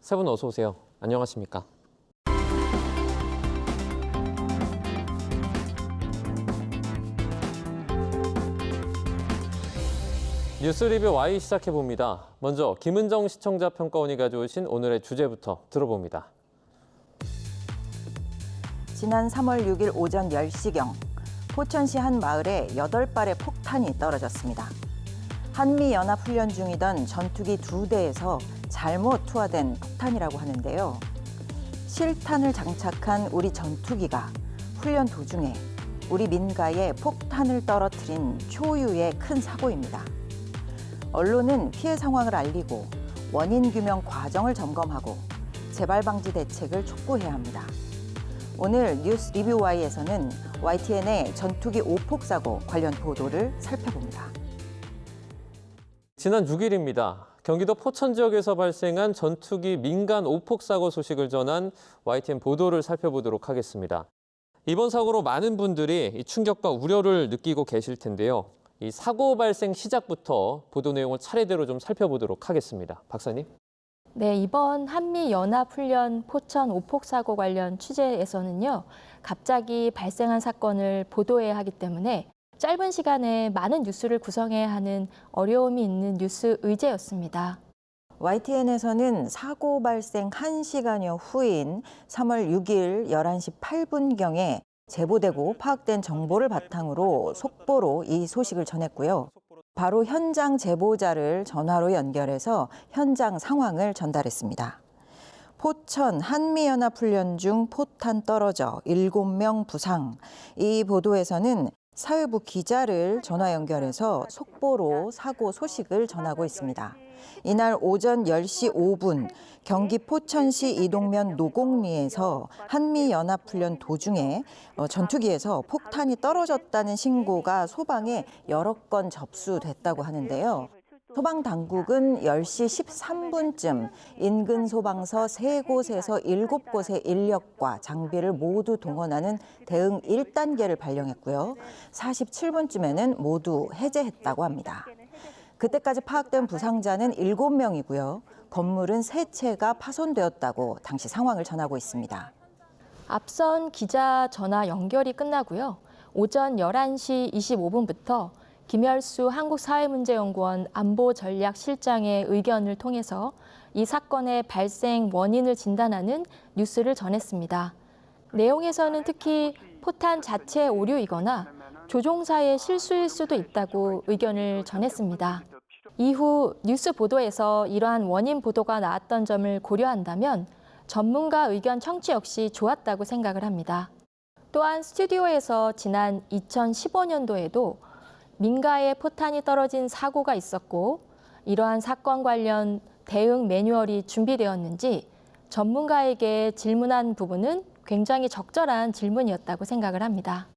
세 분 어서 오세요. 안녕하십니까? 뉴스 리뷰 Y 시작해봅니다. 먼저 김은정 시청자 평가원이 가져오신 오늘의 주제부터 들어봅니다. 지난 3월 6일 오전 10시경 포천시 한 마을에 8발의 폭탄이 떨어졌습니다. 한미연합훈련 중이던 전투기 2대에서 잘못 투하된 폭탄이라고 하는데요. 실탄을 장착한 우리 전투기가 훈련 도중에 우리 민가에 폭탄을 떨어뜨린 초유의 큰 사고입니다. 언론은 피해 상황을 알리고 원인 규명 과정을 점검하고 재발 방지 대책을 촉구해야 합니다. 오늘 뉴스 리뷰 Y에서는 YTN의 전투기 오폭 사고 관련 보도를 살펴봅니다. 지난 6일입니다. 경기도 포천 지역에서 발생한 전투기 민간 오폭 사고 소식을 전한 YTN 보도를 살펴보도록 하겠습니다. 이번 사고로 많은 분들이 충격과 우려를 느끼고 계실 텐데요. 이 사고 발생 시작부터 보도 내용을 차례대로 좀 살펴보도록 하겠습니다. 박사님. 네, 이번 한미연합훈련 포천 오폭 사고 관련 취재에서는요, 갑자기 발생한 사건을 보도해야 하기 때문에 짧은 시간에 많은 뉴스를 구성해야 하는 어려움이 있는 뉴스 의제였습니다. YTN에서는 사고 발생 1시간여 후인 3월 6일 11시 8분경에 제보되고 파악된 정보를 바탕으로 속보로 이 소식을 전했고요. 바로 현장 제보자를 전화로 연결해서 현장 상황을 전달했습니다. 포천 한미연합훈련 중 포탄 떨어져 7명 부상. 이 보도에서는 사회부 기자를 전화 연결해서 속보로 사고 소식을 전하고 있습니다. 이날 오전 10시 5분 경기 포천시 이동면 노곡리에서 한미연합훈련 도중에 전투기에서 폭탄이 떨어졌다는 신고가 소방에 여러 건 접수됐다고 하는데요. 소방당국은 10시 13분쯤 인근 소방서 3곳에서 7곳의 인력과 장비를 모두 동원하는 대응 1단계를 발령했고요. 47분쯤에는 모두 해제했다고 합니다. 그때까지 파악된 부상자는 7명이고요. 건물은 3채가 파손되었다고 당시 상황을 전하고 있습니다. 앞선 기자 전화 연결이 끝나고요. 오전 11시 25분부터 김열수 한국사회문제연구원 안보전략실장의 의견을 통해서 이 사건의 발생 원인을 진단하는 뉴스를 전했습니다. 내용에서는 특히 포탄 자체 오류이거나 조종사의 실수일 수도 있다고 의견을 전했습니다. 이후 뉴스 보도에서 이러한 원인 보도가 나왔던 점을 고려한다면 전문가 의견 청취 역시 좋았다고 생각을 합니다. 또한 스튜디오에서 지난 2015년도에도 민가에 포탄이 떨어진 사고가 있었고 이러한 사건 관련 대응 매뉴얼이 준비되었는지 전문가에게 질문한 부분은 굉장히 적절한 질문이었다고 생각을 합니다.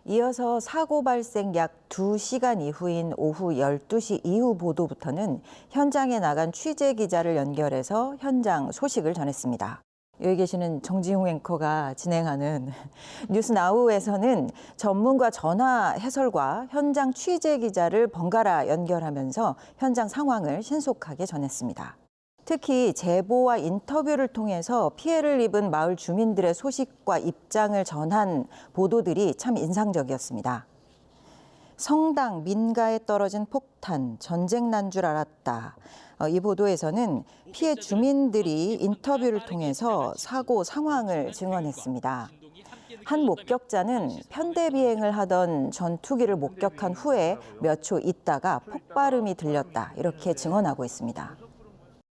이어서 사고 발생 약 2시간 이후인 오후 12시 이후 보도부터는 현장에 나간 취재 기자를 연결해서 현장 소식을 전했습니다. 여기 계시는 정지용 앵커가 진행하는 뉴스나우에서는 전문가 전화 해설과 현장 취재 기자를 번갈아 연결하면서 현장 상황을 신속하게 전했습니다. 특히 제보와 인터뷰를 통해서 피해를 입은 마을 주민들의 소식과 입장을 전한 보도들이 참 인상적이었습니다. 성당 민가에 떨어진 폭탄, 전쟁 난 줄 알았다. 이 보도에서는 피해 주민들이 인터뷰를 통해서 사고 상황을 증언했습니다. 한 목격자는 편대 비행을 하던 전투기를 목격한 후에 몇 초 있다가 폭발음이 들렸다. 이렇게 증언하고 있습니다.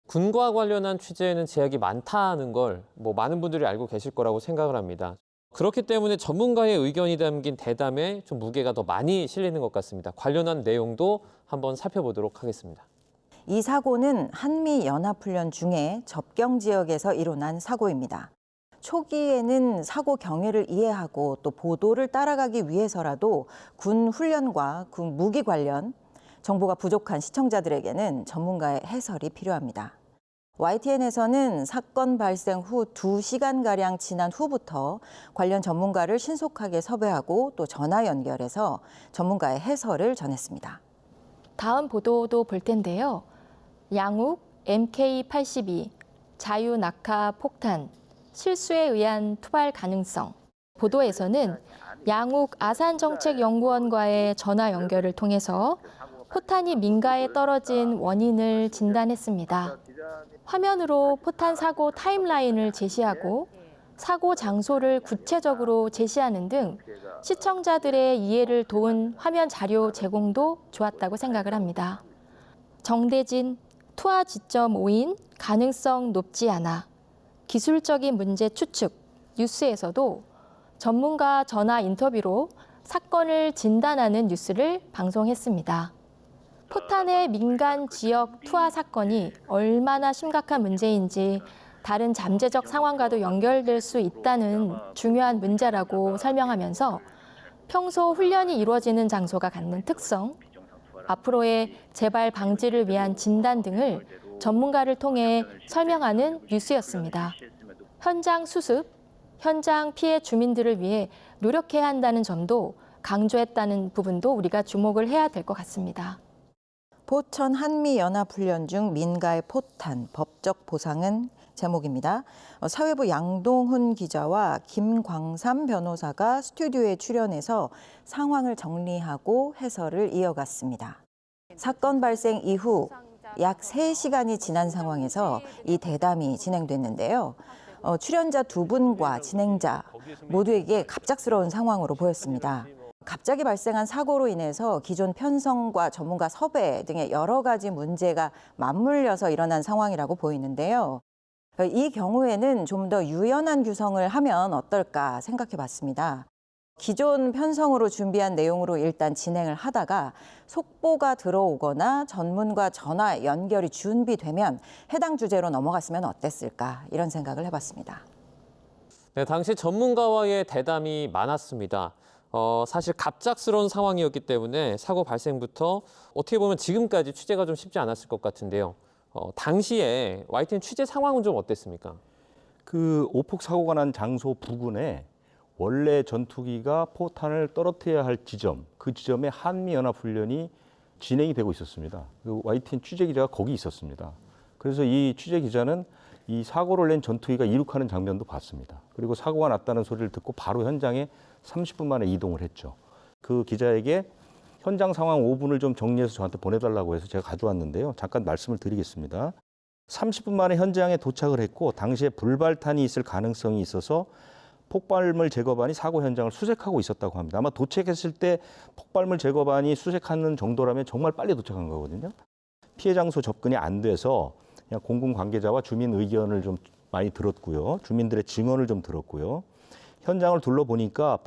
군과 관련한 취재에는 제약이 많다는 걸 많은 분들이 알고 계실 거라고 생각을 합니다. 그렇기 때문에 전문가의 의견이 담긴 대담에 좀 무게가 더 많이 실리는 것 같습니다. 관련한 내용도 한번 살펴보도록 하겠습니다. 이 사고는 한미연합훈련 중에 접경 지역에서 일어난 사고입니다. 초기에는 사고 경위를 이해하고 또 보도를 따라가기 위해서라도 군 훈련과 군 무기 관련 정보가 부족한 시청자들에게는 전문가의 해설이 필요합니다. YTN에서는 사건 발생 후 2시간가량 지난 후부터 관련 전문가를 신속하게 섭외하고 또 전화 연결해서 전문가의 해설을 전했습니다. 다음 보도도 볼 텐데요. 양욱 MK82 자유 낙하 폭탄, 실수에 의한 투발 가능성. 보도에서는 양욱 아산정책연구원과의 전화 연결을 통해서 포탄이 민가에 떨어진 원인을 진단했습니다. 화면으로 포탄 사고 타임라인을 제시하고 사고 장소를 구체적으로 제시하는 등 시청자들의 이해를 도운 화면 자료 제공도 좋았다고 생각을 합니다. 정대진, 투하 지점 오인, 가능성 높지 않아. 기술적인 문제 추측, 뉴스에서도 전문가 전화 인터뷰로 사건을 진단하는 뉴스를 방송했습니다. 포탄의 민간 지역 투하 사건이 얼마나 심각한 문제인지 다른 잠재적 상황과도 연결될 수 있다는 중요한 문제라고 설명하면서 평소 훈련이 이루어지는 장소가 갖는 특성, 앞으로의 재발 방지를 위한 진단 등을 전문가를 통해 설명하는 뉴스였습니다. 현장 수습, 현장 피해 주민들을 위해 노력해야 한다는 점도 강조했다는 부분도 우리가 주목을 해야 될 것 같습니다. 포천 한미연합훈련 중 민가의 포탄, 법적 보상은 제목입니다. 사회부 양동훈 기자와 김광삼 변호사가 스튜디오에 출연해서 상황을 정리하고 해설을 이어갔습니다. 사건 발생 이후 약 3시간이 지난 상황에서 이 대담이 진행됐는데요. 출연자 2분과 진행자 모두에게 갑작스러운 상황으로 보였습니다. 갑자기 발생한 사고로 인해서 기존 편성과 전문가 섭외 등의 여러 가지 문제가 맞물려서 일어난 상황이라고 보이는데요. 이 경우에는 좀 더 유연한 규성을 하면 어떨까 생각해 봤습니다. 기존 편성으로 준비한 내용으로 일단 진행을 하다가 속보가 들어오거나 전문가 전화 연결이 준비되면 해당 주제로 넘어갔으면 어땠을까 이런 생각을 해봤습니다. 네, 당시 전문가와의 대담이 많았습니다. 사실 갑작스러운 상황이었기 때문에 사고 발생부터 어떻게 보면 지금까지 취재가 좀 쉽지 않았을 것 같은데요. 당시에 YTN 취재 상황은 좀 어땠습니까? 그 오폭 사고가 난 장소 부근에 원래 전투기가 포탄을 떨어뜨려야 할 지점, 그 지점에 한미연합훈련이 진행이 되고 있었습니다. 그 YTN 취재 기자가 거기 있었습니다. 그래서 이 취재 기자는 이 사고를 낸 전투기가 이륙하는 장면도 봤습니다. 그리고 사고가 났다는 소리를 듣고 바로 현장에 30분 만에 이동을 했죠. 그 기자에게 현장 상황 5분을 좀 정리해서 저한테 보내달라고 해서 제가 가져왔는데요. 잠깐 말씀을 드리겠습니다. 30분 만에 현장에 도착을 했고 당시에 불발탄이 있을 가능성이 있어서 폭발물 제거반이 사고 현장을 수색하고 있었다고 합니다. 아마 도착했을 때 폭발물 제거반이 수색하는 정도라면 정말 빨리 도착한 거거든요. 피해 장소 접근이 안 돼서 그냥 공군 관계자와 주민 의견을 좀 많이 들었고요. 주민들의 증언을 좀 들었고요. 현장을 둘러보니까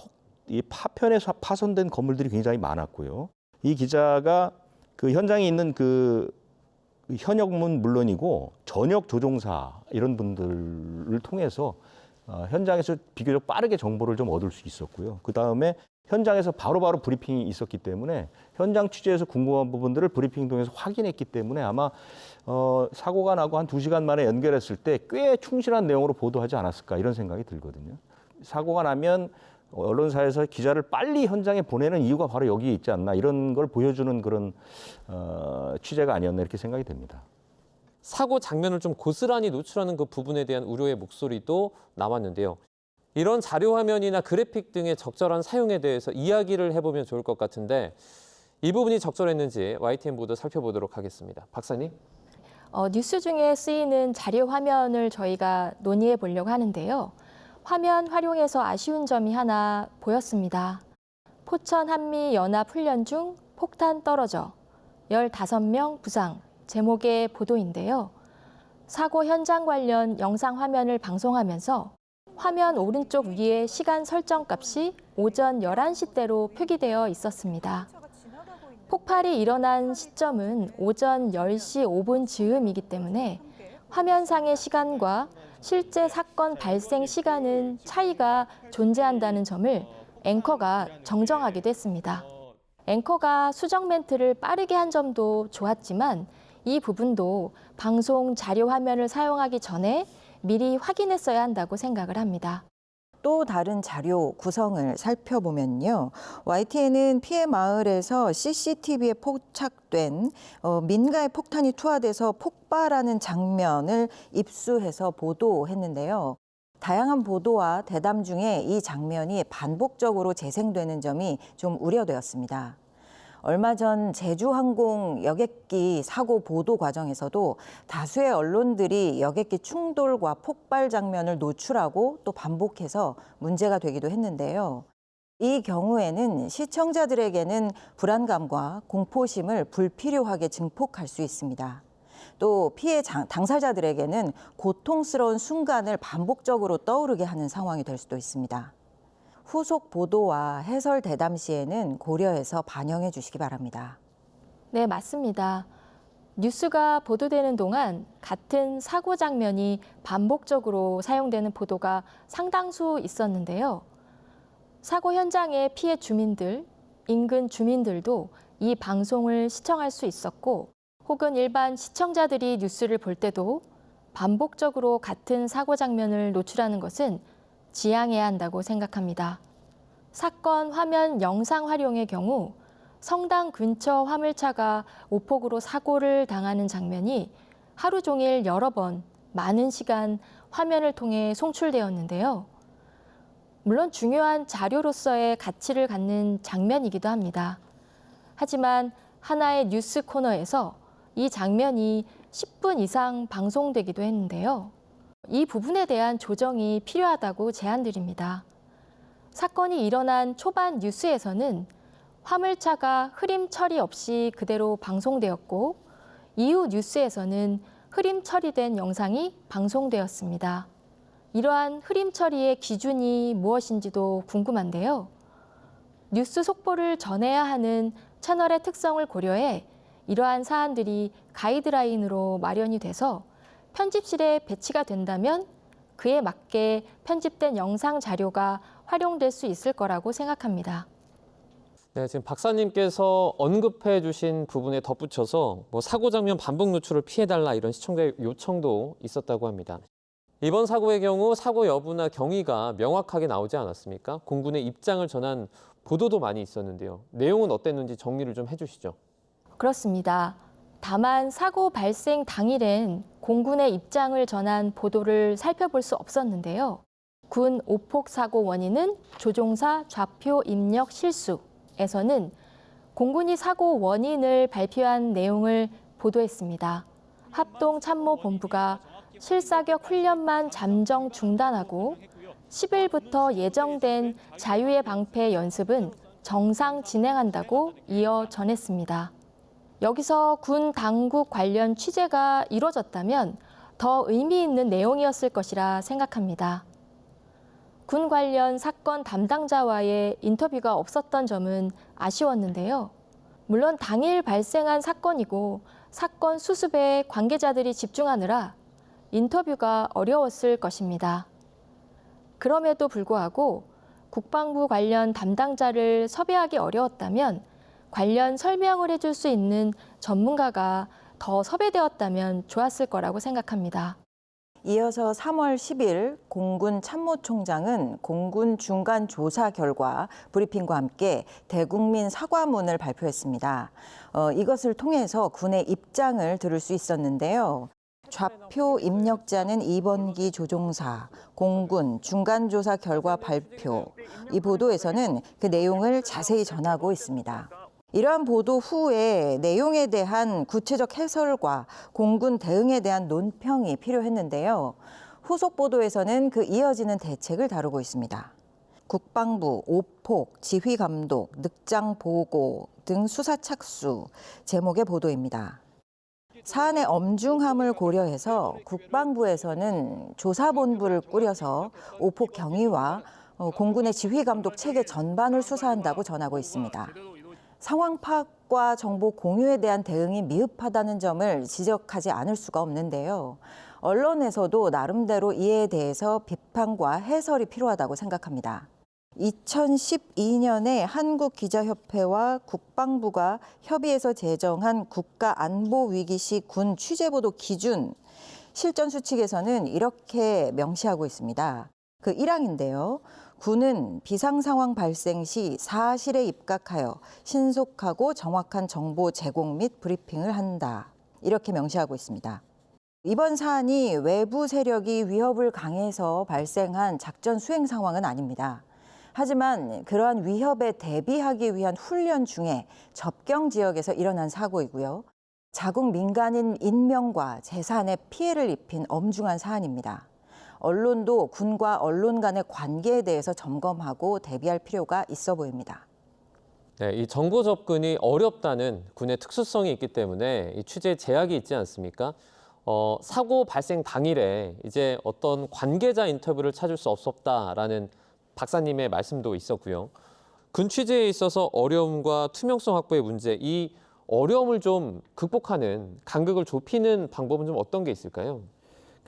이 파편에서 파손된 건물들이 굉장히 많았고요. 이 기자가 그 현장에 있는 그 현역문 물론이고 전역 조종사 이런 분들을 통해서 현장에서 비교적 빠르게 정보를 좀 얻을 수 있었고요. 그다음에 현장에서 바로바로 브리핑이 있었기 때문에 현장 취재에서 궁금한 부분들을 브리핑 통해서 확인했기 때문에 아마 사고가 나고 한 2시간 만에 연결했을 때 꽤 충실한 내용으로 보도하지 않았을까 이런 생각이 들거든요. 사고가 나면 언론사에서 기자를 빨리 현장에 보내는 이유가 바로 여기에 있지 않나 이런 걸 보여주는 그런 취재가 아니었나 이렇게 생각이 됩니다. 사고 장면을 좀 고스란히 노출하는 그 부분에 대한 우려의 목소리도 나왔는데요. 이런 자료 화면이나 그래픽 등의 적절한 사용에 대해서 이야기를 해보면 좋을 것 같은데 이 부분이 적절했는지 YTN 보도 살펴보도록 하겠습니다. 박사님. 뉴스 중에 쓰이는 자료 화면을 저희가 논의해 보려고 하는데요. 화면 활용에서 아쉬운 점이 하나 보였습니다. 포천 한미연합훈련 중 폭탄 떨어져 15명 부상 제목의 보도인데요. 사고 현장 관련 영상 화면을 방송하면서 화면 오른쪽 위에 시간 설정 값이 오전 11시대로 표기되어 있었습니다. 폭발이 일어난 시점은 오전 10시 5분 즈음이기 때문에 화면상의 시간과 실제 사건 발생 시간은 차이가 존재한다는 점을 앵커가 정정하기도 했습니다. 앵커가 수정 멘트를 빠르게 한 점도 좋았지만 이 부분도 방송 자료 화면을 사용하기 전에 미리 확인했어야 한다고 생각을 합니다. 또 다른 자료 구성을 살펴보면요. YTN은 피해 마을에서 CCTV에 포착된 민가의 폭탄이 투하돼서 폭발하는 장면을 입수해서 보도했는데요. 다양한 보도와 대담 중에 이 장면이 반복적으로 재생되는 점이 좀 우려되었습니다. 얼마 전 제주항공 여객기 사고 보도 과정에서도 다수의 언론들이 여객기 충돌과 폭발 장면을 노출하고 또 반복해서 문제가 되기도 했는데요. 이 경우에는 시청자들에게는 불안감과 공포심을 불필요하게 증폭할 수 있습니다. 또 피해 당사자들에게는 고통스러운 순간을 반복적으로 떠오르게 하는 상황이 될 수도 있습니다. 후속 보도와 해설 대담 시에는 고려해서 반영해 주시기 바랍니다. 네, 맞습니다. 뉴스가 보도되는 동안 같은 사고 장면이 반복적으로 사용되는 보도가 상당수 있었는데요. 사고 현장의 피해 주민들, 인근 주민들도 이 방송을 시청할 수 있었고, 혹은 일반 시청자들이 뉴스를 볼 때도 반복적으로 같은 사고 장면을 노출하는 것은 지양해야 한다고 생각합니다. 사건 화면 영상 활용의 경우 성당 근처 화물차가 오폭으로 사고를 당하는 장면이 하루 종일 여러 번 많은 시간 화면을 통해 송출되었는데요. 물론 중요한 자료로서의 가치를 갖는 장면이기도 합니다. 하지만 하나의 뉴스 코너에서 이 장면이 10분 이상 방송되기도 했는데요. 이 부분에 대한 조정이 필요하다고 제안드립니다. 사건이 일어난 초반 뉴스에서는 화물차가 흐림 처리 없이 그대로 방송되었고, 이후 뉴스에서는 흐림 처리된 영상이 방송되었습니다. 이러한 흐림 처리의 기준이 무엇인지도 궁금한데요. 뉴스 속보를 전해야 하는 채널의 특성을 고려해 이러한 사안들이 가이드라인으로 마련이 돼서 편집실에 배치가 된다면 그에 맞게 편집된 영상 자료가 활용될 수 있을 거라고 생각합니다. 네, 지금 박사님께서 언급해 주신 부분에 덧붙여서 사고 장면 반복 노출을 피해달라 이런 시청자의 요청도 있었다고 합니다. 이번 사고의 경우 사고 여부나 경위가 명확하게 나오지 않았습니까? 공군의 입장을 전한 보도도 많이 있었는데요. 내용은 어땠는지 정리를 좀 해주시죠. 그렇습니다. 다만 사고 발생 당일엔 공군의 입장을 전한 보도를 살펴볼 수 없었는데요. 군 오폭 사고 원인은 조종사 좌표 입력 실수에서는 공군이 사고 원인을 발표한 내용을 보도했습니다. 합동참모본부가 실사격 훈련만 잠정 중단하고 10일부터 예정된 자유의 방패 연습은 정상 진행한다고 이어 전했습니다. 여기서 군 당국 관련 취재가 이루어졌다면 더 의미 있는 내용이었을 것이라 생각합니다. 군 관련 사건 담당자와의 인터뷰가 없었던 점은 아쉬웠는데요. 물론 당일 발생한 사건이고 사건 수습에 관계자들이 집중하느라 인터뷰가 어려웠을 것입니다. 그럼에도 불구하고 국방부 관련 담당자를 섭외하기 어려웠다면 관련 설명을 해줄 수 있는 전문가가 더 섭외되었다면 좋았을 거라고 생각합니다. 이어서 3월 10일 공군 참모총장은 공군 중간 조사 결과 브리핑과 함께 대국민 사과문을 발표했습니다. 이것을 통해서 군의 입장을 들을 수 있었는데요. 좌표 입력자는 이번기 조종사, 공군 중간조사 결과 발표. 이 보도에서는 그 내용을 자세히 전하고 있습니다. 이러한 보도 후에 내용에 대한 구체적 해설과 공군 대응에 대한 논평이 필요했는데요. 후속 보도에서는 그 이어지는 대책을 다루고 있습니다. 국방부, 오폭, 지휘감독, 늑장 보고 등 수사 착수 제목의 보도입니다. 사안의 엄중함을 고려해서 국방부에서는 조사본부를 꾸려서 오폭 경위와 공군의 지휘감독 체계 전반을 수사한다고 전하고 있습니다. 상황 파악과 정보 공유에 대한 대응이 미흡하다는 점을 지적하지 않을 수가 없는데요. 언론에서도 나름대로 이에 대해서 비판과 해설이 필요하다고 생각합니다. 2012년에 한국기자협회와 국방부가 협의해서 제정한 국가안보위기 시 군 취재보도 기준 실전수칙에서는 이렇게 명시하고 있습니다. 그 1항인데요. 군은 비상 상황 발생 시 사실에 입각하여 신속하고 정확한 정보 제공 및 브리핑을 한다. 이렇게 명시하고 있습니다. 이번 사안이 외부 세력이 위협을 강해서 발생한 작전 수행 상황은 아닙니다. 하지만 그러한 위협에 대비하기 위한 훈련 중에 접경 지역에서 일어난 사고이고요. 자국 민간인 인명과 재산에 피해를 입힌 엄중한 사안입니다. 언론도 군과 언론 간의 관계에 대해서 점검하고 대비할 필요가 있어 보입니다. 네, 이 정보 접근이 어렵다는 군의 특수성이 있기 때문에 이 취재에 제약이 있지 않습니까? 사고 발생 당일에 이제 어떤 관계자 인터뷰를 찾을 수 없었다라는 박사님의 말씀도 있었고요. 군 취재에 있어서 어려움과 투명성 확보의 문제, 이 어려움을 좀 극복하는, 간극을 좁히는 방법은 좀 어떤 게 있을까요?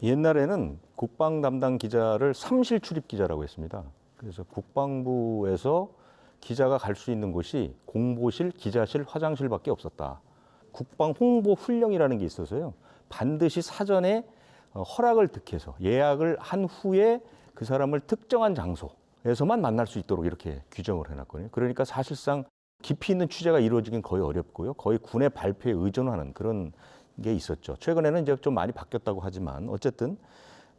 옛날에는 국방 담당 기자를 삼실 출입 기자라고 했습니다. 그래서 국방부에서 기자가 갈 수 있는 곳이 공보실, 기자실, 화장실밖에 없었다. 국방 홍보 훈령이라는 게 있어서요. 반드시 사전에 허락을 득해서 예약을 한 후에 그 사람을 특정한 장소에서만 만날 수 있도록 이렇게 규정을 해놨거든요. 그러니까 사실상 깊이 있는 취재가 이루어지긴 거의 어렵고요. 거의 군의 발표에 의존하는 그런 게 있었죠. 최근에는 이제 좀 많이 바뀌었다고 하지만 어쨌든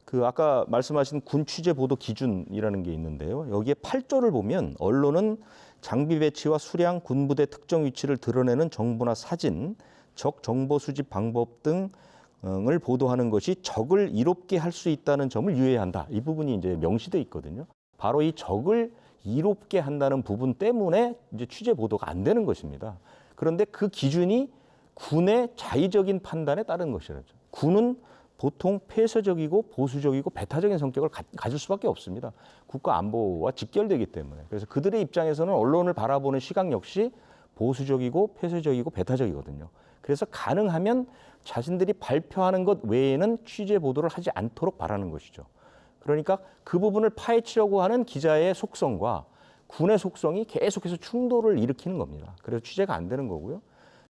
그 아까 말씀하신 군 취재 보도 기준이라는 게 있는데요. 여기에 8조를 보면 언론은 장비 배치와 수량, 군부대 특정 위치를 드러내는 정보나 사진, 적 정보 수집 방법 등을 보도하는 것이 적을 이롭게 할 수 있다는 점을 유의해야 한다. 이 부분이 이제 명시돼 있거든요. 바로 이 적을 이롭게 한다는 부분 때문에 이제 취재 보도가 안 되는 것입니다. 그런데 그 기준이 군의 자의적인 판단에 따른 것이라죠. 군은 보통 폐쇄적이고 보수적이고 배타적인 성격을 가질 수밖에 없습니다. 국가 안보와 직결되기 때문에. 그래서 그들의 입장에서는 언론을 바라보는 시각 역시 보수적이고 폐쇄적이고 배타적이거든요. 그래서 가능하면 자신들이 발표하는 것 외에는 취재 보도를 하지 않도록 바라는 것이죠. 그러니까 그 부분을 파헤치려고 하는 기자의 속성과 군의 속성이 계속해서 충돌을 일으키는 겁니다. 그래서 취재가 안 되는 거고요.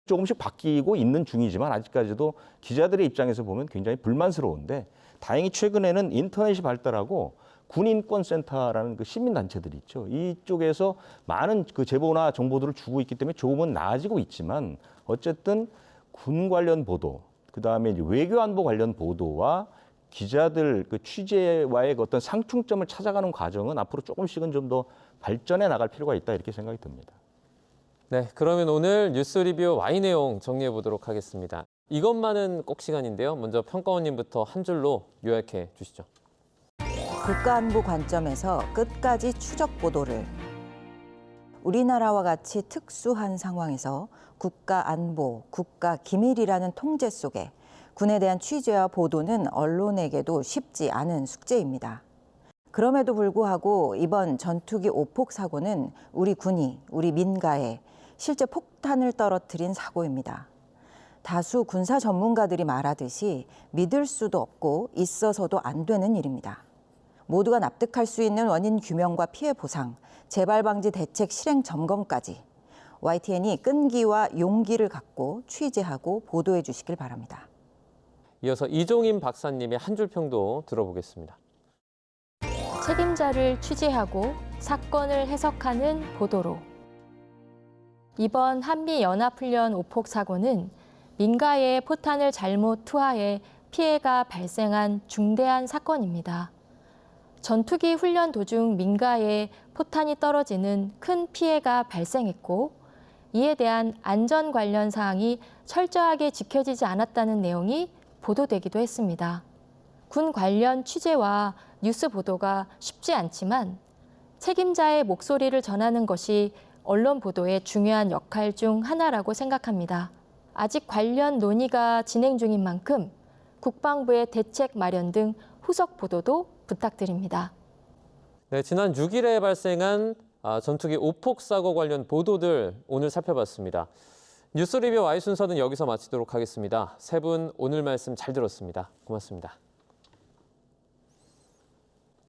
조금씩 바뀌고 있는 중이지만 아직까지도 기자들의 입장에서 보면 굉장히 불만스러운데 다행히 최근에는 인터넷이 발달하고 군인권센터라는 그 시민단체들이 있죠. 이쪽에서 많은 그 제보나 정보들을 주고 있기 때문에 조금은 나아지고 있지만 어쨌든 군 관련 보도, 그다음에 이제 외교안보 관련 보도와 기자들 그 취재와의 어떤 상충점을 찾아가는 과정은 앞으로 조금씩은 좀 더 발전해 나갈 필요가 있다 이렇게 생각이 듭니다. 네, 그러면 오늘 뉴스 리뷰 Y 내용 정리해 보도록 하겠습니다. 이것만은 꼭 시간인데요. 먼저 평가원님부터 한 줄로 요약해 주시죠. 국가안보 관점에서 끝까지 추적 보도를. 우리나라와 같이 특수한 상황에서 국가안보, 국가기밀이라는 통제 속에 군에 대한 취재와 보도는 언론에게도 쉽지 않은 숙제입니다. 그럼에도 불구하고 이번 전투기 오폭 사고는 우리 군이 우리 민가에 실제 폭탄을 떨어뜨린 사고입니다. 다수 군사 전문가들이 말하듯이 믿을 수도 없고 있어서도 안 되는 일입니다. 모두가 납득할 수 있는 원인 규명과 피해 보상, 재발 방지 대책 실행 점검까지 YTN이 끈기와 용기를 갖고 취재하고 보도해 주시길 바랍니다. 이어서 이종임 박사님의 한 줄 평도 들어보겠습니다. 책임자를 취재하고 사건을 해석하는 보도로. 이번 한미연합훈련 오폭 사고는 민가에 포탄을 잘못 투하해 피해가 발생한 중대한 사건입니다. 전투기 훈련 도중 민가에 포탄이 떨어지는 큰 피해가 발생했고 이에 대한 안전 관련 사항이 철저하게 지켜지지 않았다는 내용이 보도되기도 했습니다. 군 관련 취재와 뉴스 보도가 쉽지 않지만 책임자의 목소리를 전하는 것이 언론 보도의 중요한 역할 중 하나라고 생각합니다. 아직 관련 논의가 진행 중인 만큼 국방부의 대책 마련 등 후속 보도도 부탁드립니다. 네, 지난 6일에 발생한 전투기 오폭 사고 관련 보도들 오늘 살펴봤습니다. 뉴스 리뷰 Y 순서는 여기서 마치도록 하겠습니다. 세 분 오늘 말씀 잘 들었습니다. 고맙습니다.